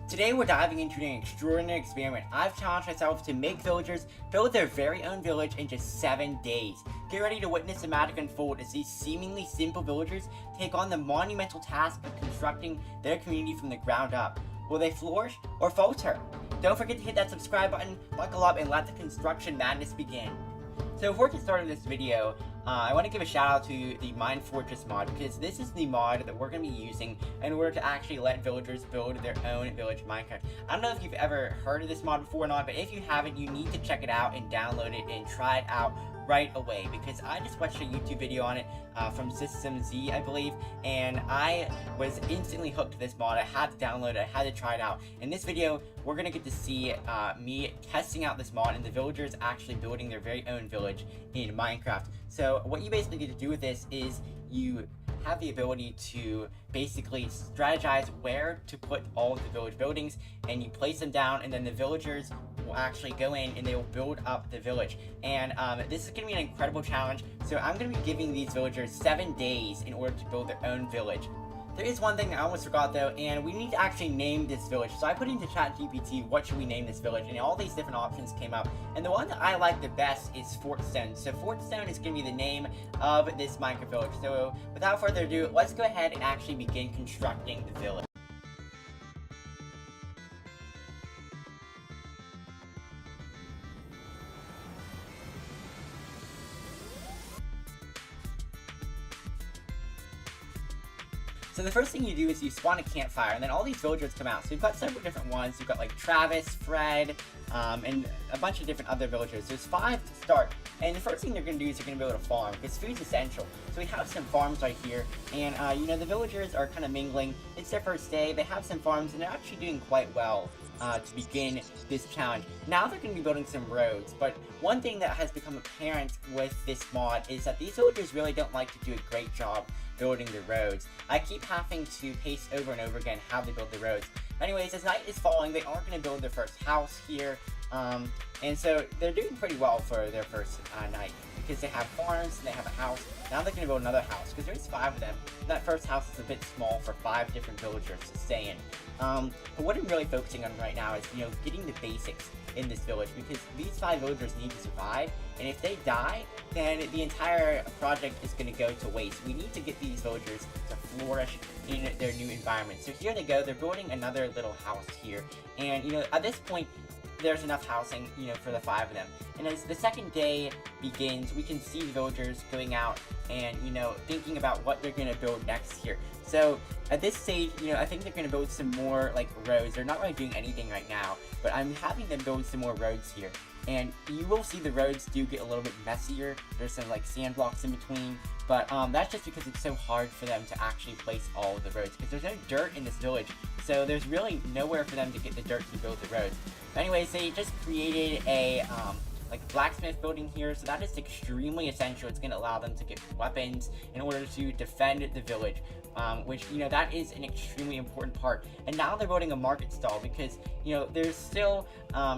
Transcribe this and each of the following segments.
Today we're diving into an extraordinary experiment. I've challenged myself to make villagers build their very own village in just 7 days. Get ready to witness the magic unfold as these seemingly simple villagers take on the monumental task of constructing their community from the ground up. Will they flourish or falter? Don't forget to hit that subscribe button, buckle up, and let the construction madness begin. So before we start this video, I want to give a shout out to the Mine Fortress mod, because this is the mod that we're going to be using in order to actually let villagers build their own village in Minecraft. I don't know if you've ever heard of this mod before or not, but if you haven't, you need to check it out and download it and try it out right away, because I just watched a YouTube video on it from System Z, I believe, and I was instantly hooked to this mod. I had to download it, I had to try it out. In this video, we're gonna get to see me testing out this mod and the villagers actually building their very own village in Minecraft. So what you basically get to do with this is you have the ability to basically strategize where to put all of the village buildings, and you place them down, and then the villagers will actually go in and they will build up the village. And this is going to be an incredible challenge, so I'm going to be giving these villagers 7 days in order to build their own village. There is one thing I almost forgot though, and we need to actually name this village. So I put into ChatGPT, what should we name this village, and all these different options came up. And the one that I like the best is Fortstone. So Fortstone is going to be the name of this Minecraft village. So without further ado, let's go ahead and actually begin constructing the village. So the first thing you do is you spawn a campfire, and then all these villagers come out. So you've got several different ones. You've got like Travis, Fred, and a bunch of different other villagers. There's 5 to start. And the first thing they're going to do is they're going to build a farm, because food's essential. So we have some farms right here, and you know, the villagers are kind of mingling. It's their first day. They have some farms, and they're actually doing quite well to begin this challenge. Now they're going to be building some roads, but one thing that has become apparent with this mod is that these villagers really don't like to do a great job building the roads. I keep having to pace over and over again how they build the roads. Anyways, as night is falling, they are going to build their first house here, and so they're doing pretty well for their first night, because they have farms and they have a house. Now they're going to build another house, because there's 5 of them. That first house is a bit small for 5 different villagers to stay in. But what I'm really focusing on right now is, you know, getting the basics in this village, because these 5 villagers need to survive, and if they die, then the entire project is going to go to waste. We need to get these villagers to flourish in their new environment. So here they go, they're building another little house here, and you know, at this point, there's enough housing, you know, for the 5 of them. And as the second day begins, we can see the villagers going out and, you know, thinking about what they're going to build next here. So at this stage, you know, I think they're going to build some more like roads. They're not really doing anything right now, but I'm having them build some more roads here. And you will see the roads do get a little bit messier. There's some like sand blocks in between, but that's just because it's so hard for them to actually place all of the roads, because there's no dirt in this village. So there's really nowhere for them to get the dirt to build the roads. But anyways, they just created a like blacksmith building here, so that is extremely essential. It's going to allow them to get weapons in order to defend the village, which, you know, that is an extremely important part. And now they're building a market stall, because, you know, there's still,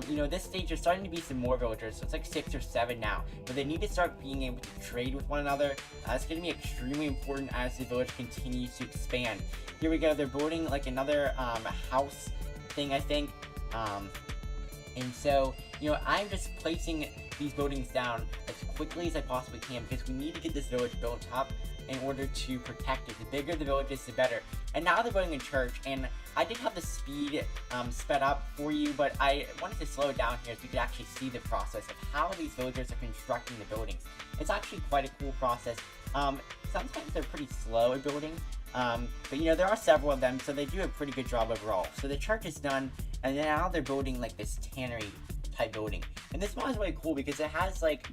you know, this stage there's starting to be some more villagers, so it's like 6 or 7 now, but they need to start being able to trade with one another. It's going to be extremely important as the village continues to expand. Here we go, they're building like another house thing, I think. And so, you know, I'm just placing these buildings down as quickly as I possibly can, because we need to get this village built up in order to protect it. The bigger the village is, the better. And now they're building a church, and I did have the speed sped up for you, but I wanted to slow it down here so you could actually see the process of how these villagers are constructing the buildings. It's actually quite a cool process. Sometimes they're pretty slow at building, but you know, there are several of them, so they do a pretty good job overall. So the church is done, and now they're building like this tannery type building. And this mod is really cool because it has like,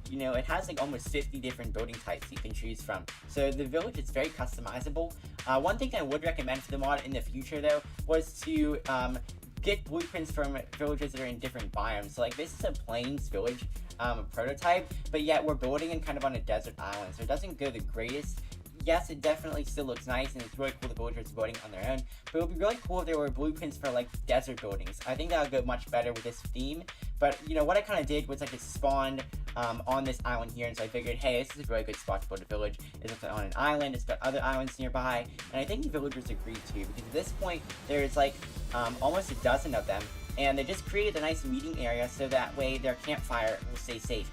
you know, it has like almost 50 different building types you can choose from. So the village is very customizable. One thing I would recommend for the mod in the future though was to get blueprints from villages that are in different biomes. So like this is a plains village prototype, but yet we're building in kind of on a desert island, so it doesn't go the greatest. Yes, it definitely still looks nice, and it's really cool the villagers are building on their own, but it would be really cool if there were blueprints for like desert buildings. I think that would go much better with this theme. But you know, what I kind of did was I just spawned on this island here, and so I figured, hey, this is a really good spot to build a village. It's on an island, it's got other islands nearby, and I think the villagers agreed to, because at this point there's like almost a dozen of them, and they just created a nice meeting area so that way their campfire will stay safe.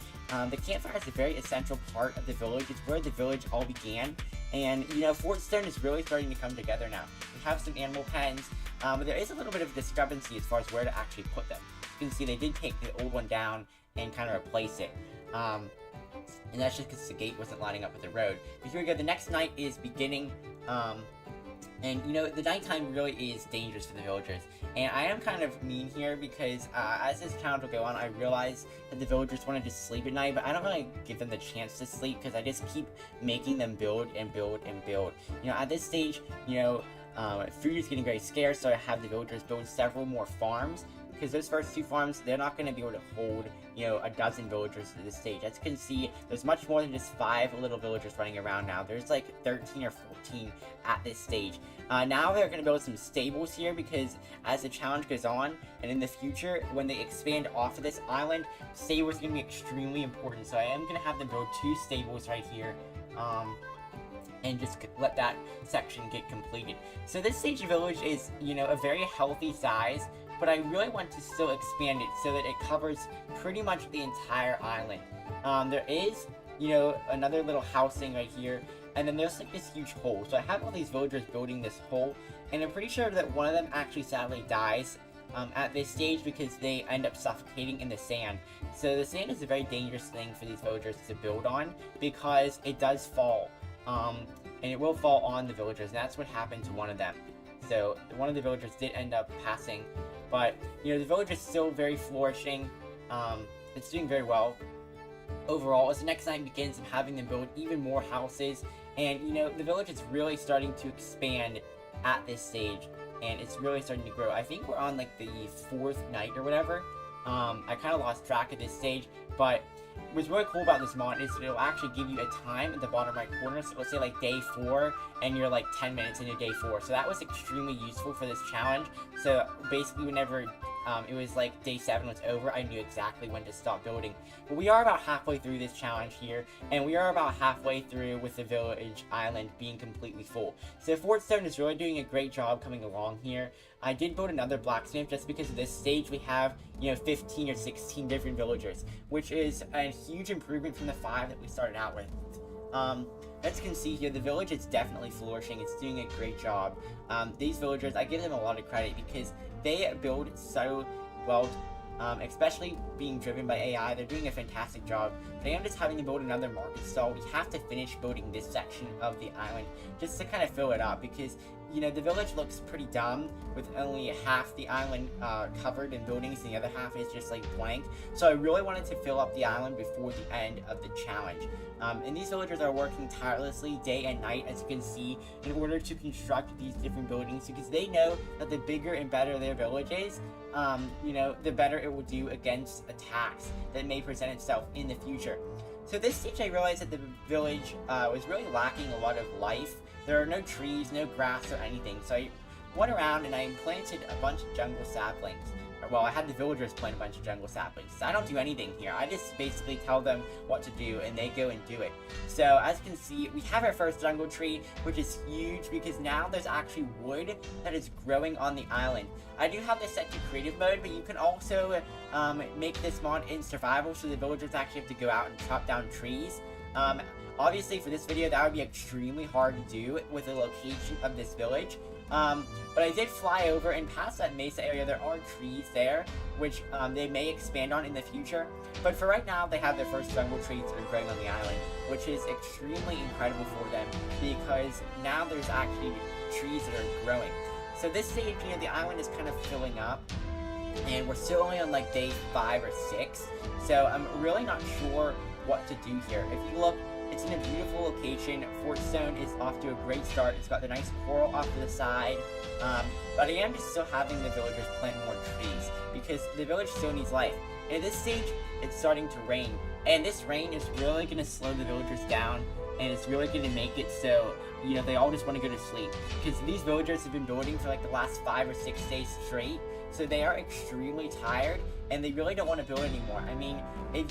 The campfire is a very essential part of the village. It's where the village all began, and Fortstone is really starting to come together now. We have some animal pens, but there is a little bit of discrepancy as far as where to actually put them. You can see they did take the old one down and kind of replace it. And that's just because the gate wasn't lining up with the road. But here we go, the next night is beginning, and the nighttime really is dangerous for the villagers. And I am kind of mean here because as this challenge will go on, I realize that the villagers want to just sleep at night, but I don't really give them the chance to sleep because I just keep making them build and build and build. At this stage, food is getting very scarce, so I have the villagers build several more farms. Because those first 2 farms, they're not going to be able to hold, a dozen villagers at this stage. As you can see, there's much more than just 5 little villagers running around now. There's like 13 or 14 at this stage. Now they're going to build some stables here because as the challenge goes on, and in the future, when they expand off of this island, stables are going to be extremely important. So I am going to have them build 2 stables right here. And just let that section get completed. So this stage village is, a very healthy size, but I really want to still expand it so that it covers pretty much the entire island. There is, another little housing right here, and then there's like this huge hole. So I have all these villagers building this hole, and I'm pretty sure that one of them actually sadly dies at this stage because they end up suffocating in the sand. So the sand is a very dangerous thing for these villagers to build on because it does fall. And it will fall on the villagers, and that's what happened to one of them. So one of the villagers did end up passing, but the village is still very flourishing. It's doing very well overall. As the next night begins, I'm having them build even more houses, and the village is really starting to expand at this stage, and it's really starting to grow. I think we're on like the 4th night or whatever. I kind of lost track at this stage, but what's really cool about this mod is it'll actually give you a time at the bottom right corner. So it'll say like day 4, and you're like 10 minutes into day 4. So that was extremely useful for this challenge. So basically whenever it was like day 7 was over, I knew exactly when to stop building. But we are about halfway through this challenge here, and we are about halfway through with the village island being completely full. So Fortstone is really doing a great job coming along here. I did build another blacksmith just because at this stage we have 15 or 16 different villagers, which is a huge improvement from the 5 that we started out with. As you can see here, the village is definitely flourishing. It's doing a great job. These villagers, I give them a lot of credit because they build so well, especially being driven by AI. They're doing a fantastic job. Today I'm just having to build another market stall. We have to finish building this section of the island just to kind of fill it up because the village looks pretty dumb with only half the island covered in buildings, and the other half is just like blank. So I really wanted to fill up the island before the end of the challenge. And these villagers are working tirelessly day and night, as you can see, in order to construct these different buildings because they know that the bigger and better their village is, the better it will do against attacks that may present itself in the future. So this stage I realized that the village was really lacking a lot of life. There are no trees, no grass or anything, so I went around and I planted a bunch of jungle saplings. Well, I had the villagers plant a bunch of jungle saplings. So I don't do anything here. I just basically tell them what to do and they go and do it. So as you can see, we have our first jungle tree, which is huge because now there's actually wood that is growing on the island. I do have this set to creative mode, but you can also make this mod in survival, so the villagers actually have to go out and chop down trees. Obviously for this video that would be extremely hard to do with the location of this village. But I did fly over, and past that mesa area there are trees there, which they may expand on in the future. But for right now, they have their first jungle trees that are growing on the island, which is extremely incredible for them because now there's actually trees that are growing. So this stage, the island is kind of filling up, and we're still only on like day 5 or 6. So I'm really not sure what to do here. If you look, it's in a beautiful location. Fortstone is off to a great start. It's got the nice coral off to the side. But I am just still having the villagers plant more trees because the village still needs life. And at this stage, it's starting to rain. And this rain is really going to slow the villagers down. And it's really going to make it so, they all just want to go to sleep. Because these villagers have been building for like the last 5 or 6 days straight. So they are extremely tired, and they really don't want to build anymore. I mean, if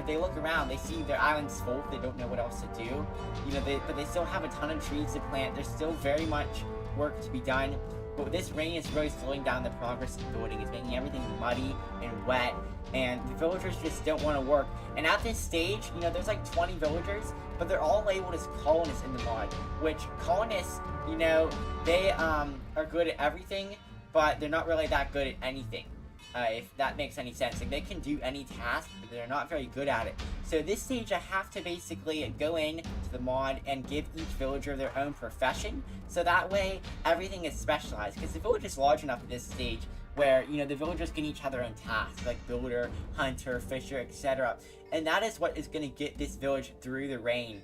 they look around, they see their island's full, they don't know what else to do. But they still have a ton of trees to plant. There's still very much work to be done. but this rain is really slowing down the progress of building. It's making everything muddy and wet, and the villagers just don't want to work. And at this stage, you know, there's like 20 villagers, but they're all labeled as colonists in the mod, which colonists, you know, they are good at everything, but they're not really that good at anything. If that makes any sense. Like, they can do any task, but they're not very good at it. So this stage, I have to basically go in to the mod and give each villager their own profession, so that way everything is specialized. Because the village is large enough at this stage where, you know, the villagers can each have their own tasks, like builder, hunter, fisher, etc. And that is what is going to get this village through the rain.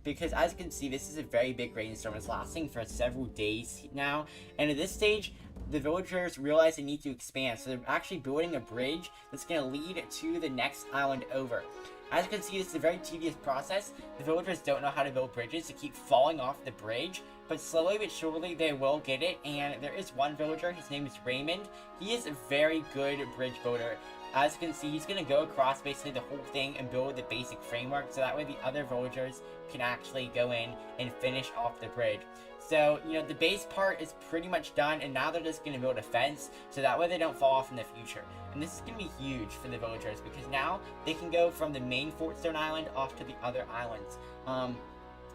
Because as you can see, this is a very big rainstorm. It's lasting for several days now, and at this stage, the villagers realize they need to expand, so they're actually building a bridge that's going to lead to the next island over. As you can see, this is a very tedious process. The villagers don't know how to build bridges. They keep falling off the bridge, but slowly but surely they will get it. And there is one villager, his name is Raymond. He is a very good bridge builder. As you can see, he's going to go across basically the whole thing and build the basic framework, so that way the other villagers can actually go in and finish off the bridge. So, you know, the base part is pretty much done, and now they're just going to build a fence, so that way they don't fall off in the future. And this is going to be huge for the villagers, because now they can go from the main Fortstone island off to the other islands. And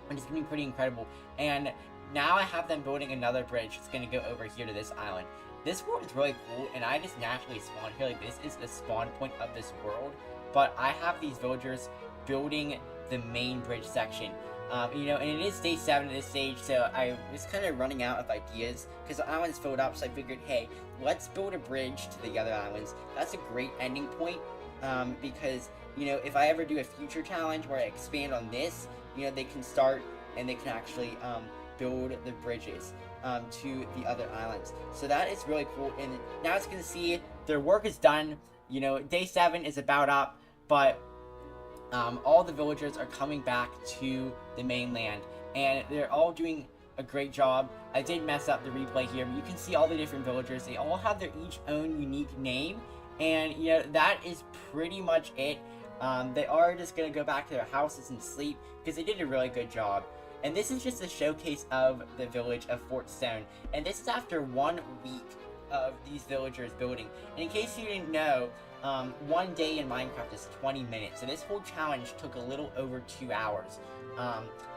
it's going to be pretty incredible. And now I have them building another bridge that's going to go over here to this island. This world is really cool, and I just naturally spawned here. Like, this is the spawn point of this world, but I have these villagers building the main bridge section. You know, and it is day 7 at this stage, so I was kind of running out of ideas, because the island's filled up, so I figured, hey, let's build a bridge to the other islands. That's a great ending point, because, you know, if I ever do a future challenge where I expand on this, you know, they can start, and they can actually, build the bridges to the other islands. So that is really cool. And now as you can see, their work is done. You know, day 7 is about up, but all the villagers are coming back to the mainland, and they're all doing a great job. I did mess up the replay here, but you can see all the different villagers. They all have their each own unique name, and you know, that is pretty much it. They are just gonna go back to their houses and sleep, because they did a really good job. And this is just a showcase of the village of Fortstone. And this is after 1 week of these villagers building. And in case you didn't know, 1 day in Minecraft is 20 minutes. So this whole challenge took a little over 2 hours.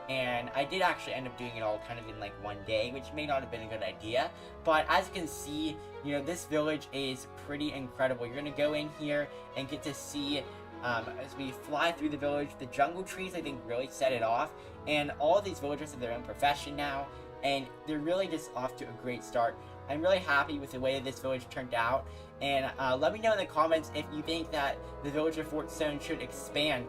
And I did actually end up doing it all kind of in like 1 day, which may not have been a good idea. But as you can see, you know, this village is pretty incredible. You're going to go in here and get to see, as we fly through the village, the jungle trees, I think, really set it off. And all of these villagers have their own profession now, and they're really just off to a great start. I'm really happy with the way that this village turned out, and let me know in the comments if you think that the village of Fortstone should expand